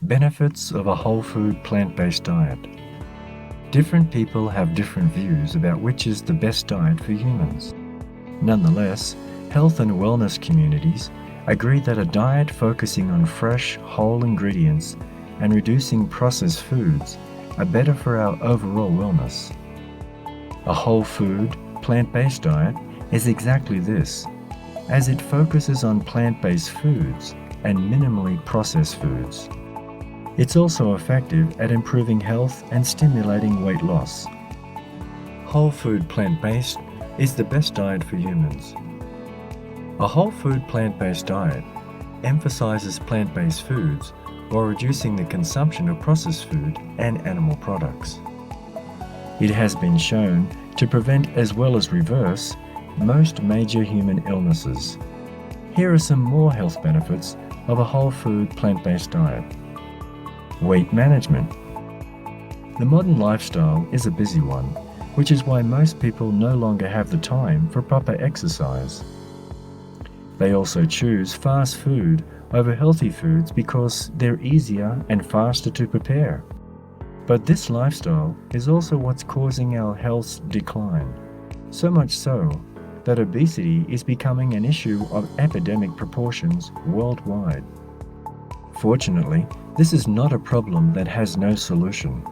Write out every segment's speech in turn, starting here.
Benefits of a whole food plant-based diet. Different people have different views about which is the best diet for humans. Nonetheless, health and wellness communities agree that a diet focusing on fresh, whole ingredients and reducing processed foods are better for our overall wellness. A whole food, plant-based diet is exactly this, as it focuses on plant-based foods and minimally processed foods. It's also effective at improving health and stimulating weight loss. Whole food plant-based is the best diet for humans. A whole food plant-based diet emphasizes plant-based foods while reducing the consumption of processed food and animal products. It has been shown to prevent as well as reverse most major human illnesses. Here are some more health benefits of a whole food plant-based diet. Weight management. The modern lifestyle is a busy one, which is why most people no longer have the time for proper exercise. They also choose fast food over healthy foods because they're easier and faster to prepare. But this lifestyle is also what's causing our health's decline, so much so that obesity is becoming an issue of epidemic proportions worldwide. Fortunately, this is not a problem that has no solution.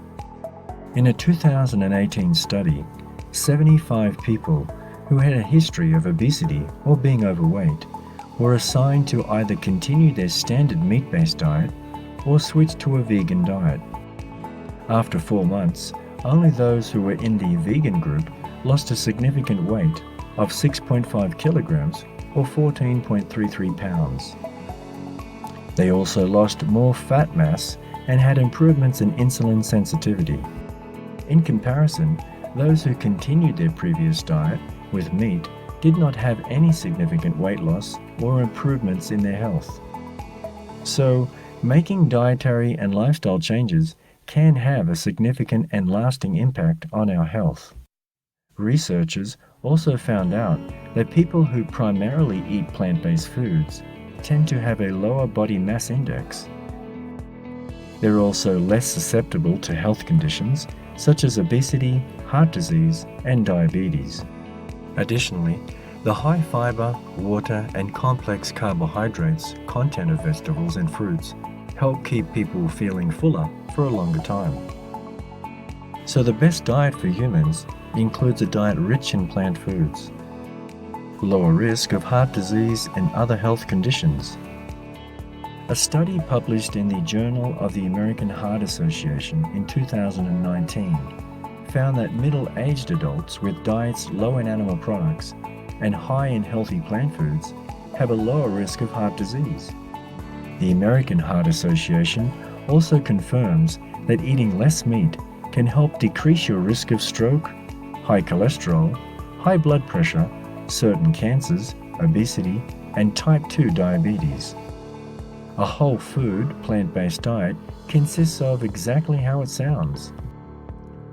In a 2018 study, 75 people who had a history of obesity or being overweight were assigned to either continue their standard meat-based diet or switch to a vegan diet. After 4 months, only those who were in the vegan group lost a significant weight of 6.5 kilograms or 14.33 pounds. They also lost more fat mass and had improvements in insulin sensitivity. In comparison, those who continued their previous diet with meat did not have any significant weight loss or improvements in their health. So, making dietary and lifestyle changes can have a significant and lasting impact on our health. Researchers also found out that people who primarily eat plant-based foods tend to have a lower body mass index. They're also less susceptible to health conditions such as obesity, heart disease, and diabetes. Additionally, the high fiber, water, and complex carbohydrates content of vegetables and fruits help keep people feeling fuller for a longer time. So the best diet for humans includes a diet rich in plant foods, lower risk of heart disease and other health conditions. A study published in the Journal of the American Heart Association in 2019 found that middle-aged adults with diets low in animal products and high in healthy plant foods have a lower risk of heart disease. The American Heart Association also confirms that eating less meat can help decrease your risk of stroke, high cholesterol, high blood pressure, certain cancers, obesity, and type 2 diabetes. A whole food, plant-based diet consists of exactly how it sounds.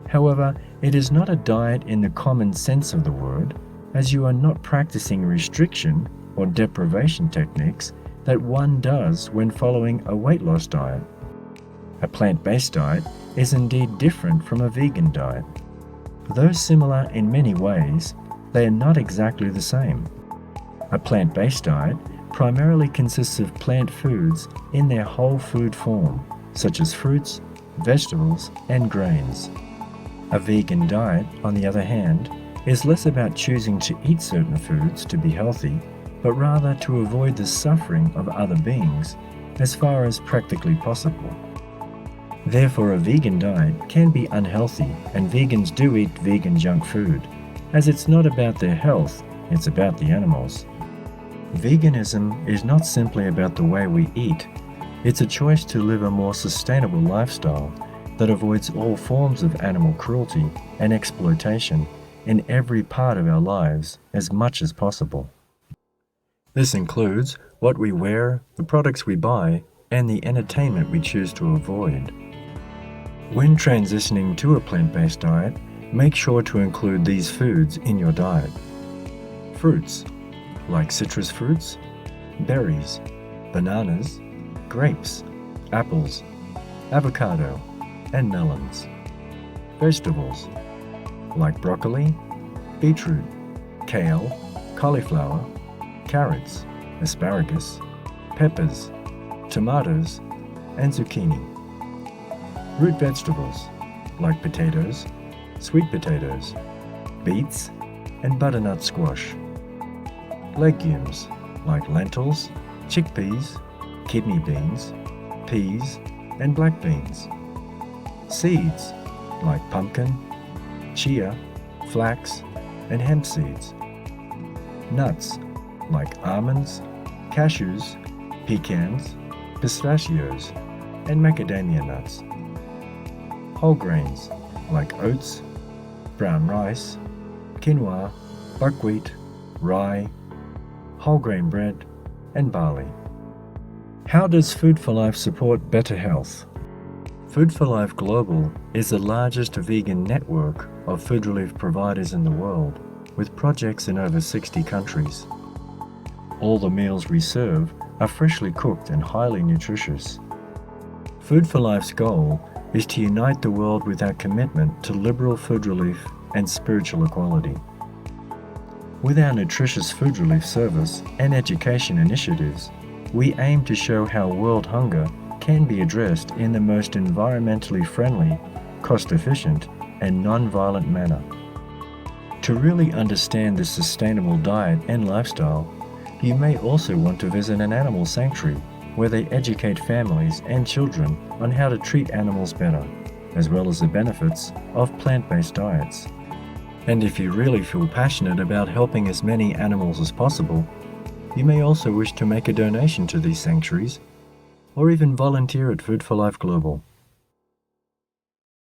However, it is not a diet in the common sense of the word, as you are not practicing restriction or deprivation techniques that one does when following a weight loss diet. A plant-based diet is indeed different from a vegan diet. Though similar in many ways, they are not exactly the same. A plant-based diet primarily consists of plant foods in their whole food form, such as fruits, vegetables, and grains. A vegan diet, on the other hand, is less about choosing to eat certain foods to be healthy, but rather to avoid the suffering of other beings as far as practically possible. Therefore, a vegan diet can be unhealthy, and vegans do eat vegan junk food, as it's not about their health, it's about the animals. Veganism is not simply about the way we eat, it's a choice to live a more sustainable lifestyle that avoids all forms of animal cruelty and exploitation in every part of our lives as much as possible. This includes what we wear, the products we buy, and the entertainment we choose to avoid. When transitioning to a plant-based diet, make sure to include these foods in your diet. Fruits, like citrus fruits, berries, bananas, grapes, apples, avocado, and melons. Vegetables like broccoli, beetroot, kale, cauliflower, carrots, asparagus, peppers, tomatoes, and zucchini. Root vegetables like potatoes, sweet potatoes, beets, and butternut squash. Legumes like lentils, chickpeas, kidney beans, peas, and black beans. Seeds like pumpkin, chia, flax, and hemp seeds. Nuts like almonds, cashews, pecans, pistachios, and macadamia nuts. Whole grains like oats, brown rice, quinoa, buckwheat, rye, whole grain bread, and barley. How does Food for Life support better health? Food for Life Global is the largest vegan network of food relief providers in the world, with projects in over 60 countries. All the meals we serve are freshly cooked and highly nutritious. Food for Life's goal is to unite the world with our commitment to liberal food relief and spiritual equality. With our nutritious food relief service and education initiatives, we aim to show how world hunger can be addressed in the most environmentally friendly, cost-efficient, and non-violent manner. To really understand this sustainable diet and lifestyle, you may also want to visit an animal sanctuary where they educate families and children on how to treat animals better, as well as the benefits of plant-based diets. And if you really feel passionate about helping as many animals as possible, you may also wish to make a donation to these sanctuaries, or even volunteer at Food for Life Global.